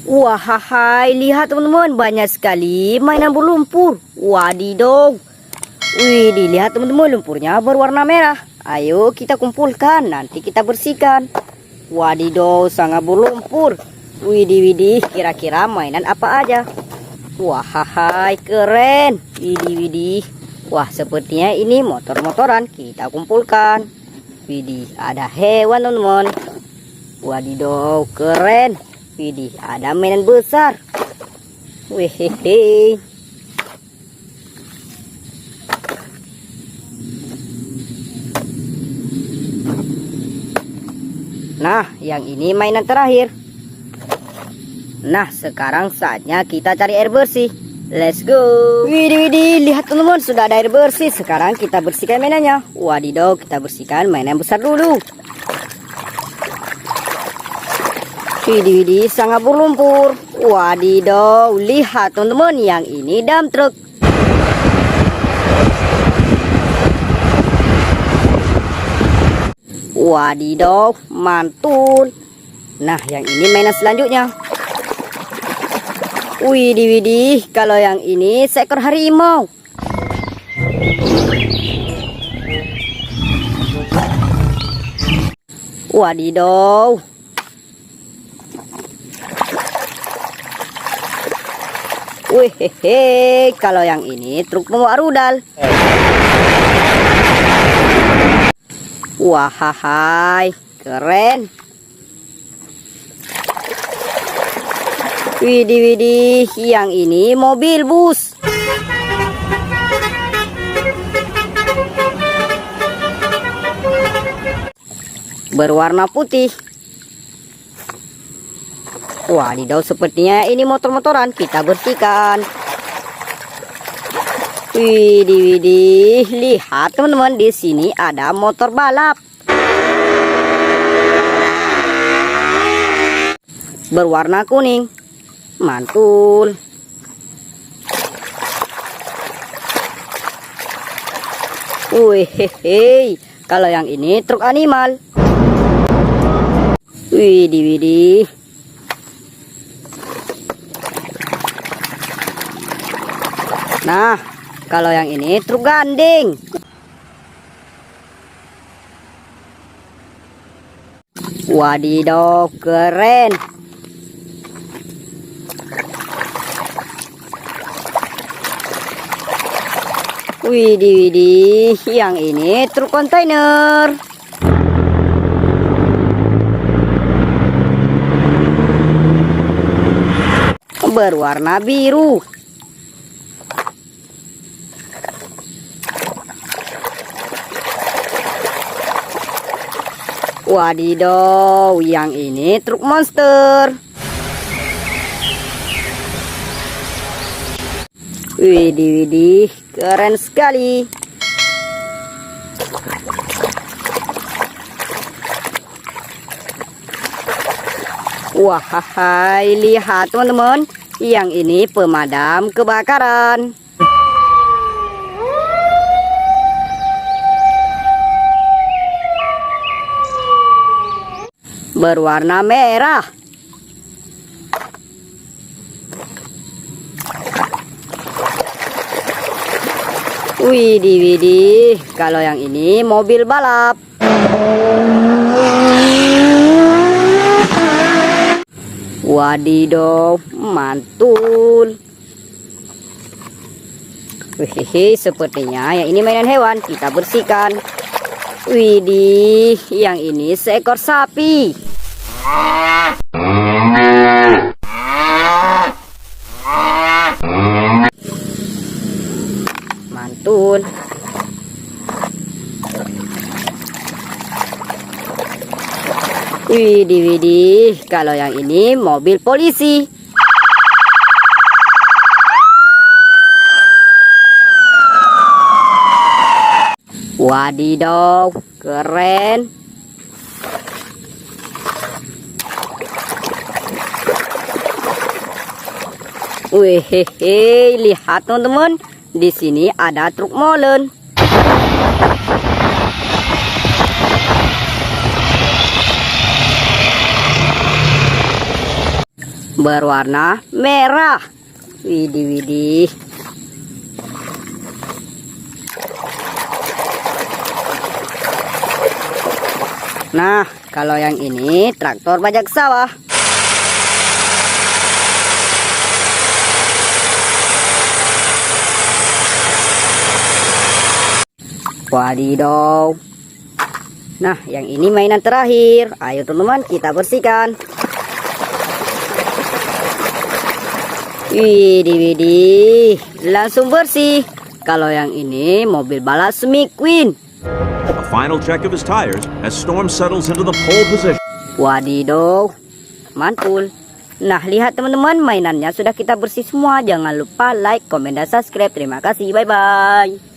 Wahai, lihat teman-teman, banyak sekali mainan berlumpur. Wadidaw. Wih, dilihat teman-teman, lumpurnya berwarna merah. Ayo kita kumpulkan, nanti kita bersihkan. Wadidaw, sangat berlumpur. Widih, kira-kira mainan apa aja? Wahai, keren. Widih. Wah, sepertinya ini motor-motoran. Kita kumpulkan. Widih, ada hewan teman-teman. Wadidaw, keren. Widih, ada mainan besar. Wehehe. Nah, yang ini mainan terakhir. Nah, sekarang saatnya kita cari air bersih. Let's go. Widih, lihat teman-teman, sudah ada air bersih. Sekarang kita bersihkan mainannya. Wadidaw, kita bersihkan mainan besar dulu. Widih, sangat berlumpur. Wadidaw, lihat teman-teman, yang ini dump truck. Wadidaw, mantul. Nah, yang ini mainan selanjutnya. Widih, kalau yang ini seekor harimau. Wadidaw. Wehehe, kalau yang ini truk pembawa rudal. Wahai, keren. Widih, yang ini mobil bus. Berwarna putih. Wadidaw, sepertinya ini motor-motoran. Kita bersihkan. Widih, lihat teman-teman, di sini ada motor balap. Berwarna kuning. Mantul. Wih, kalau yang ini truk animal. Widih. Nah, kalau yang ini truk gandeng. Wadidaw, keren. Widih, yang ini truk kontainer. Berwarna biru. Wadidaw, yang ini truk monster. Widih, keren sekali. Wahai, lihat teman-teman, yang ini pemadam kebakaran. Berwarna merah. Widih, kalau yang ini mobil balap. Wadidaw, mantul. Wih, sepertinya yang ini mainan hewan. Kita bersihkan. Widih, yang ini seekor sapi. Mantul. Widih, kalau yang ini mobil polisi. Wadidaw, keren. Wehehe, lihat teman-teman, di sini ada truk molen. berwarna merah. Widih, widih. Nah, kalau yang ini traktor bajak sawah. Wadidaw. Nah, yang ini mainan terakhir. Ayo teman-teman, kita bersihkan. Widih, widih. Langsung bersih. Kalau yang ini mobil balap McQueen. A final check of his tires as Storm settles into the pole position. Wadidaw, mantul. Nah, lihat teman-teman, mainannya sudah kita bersih semua. Jangan lupa like, komen, dan subscribe. Terima kasih, bye-bye.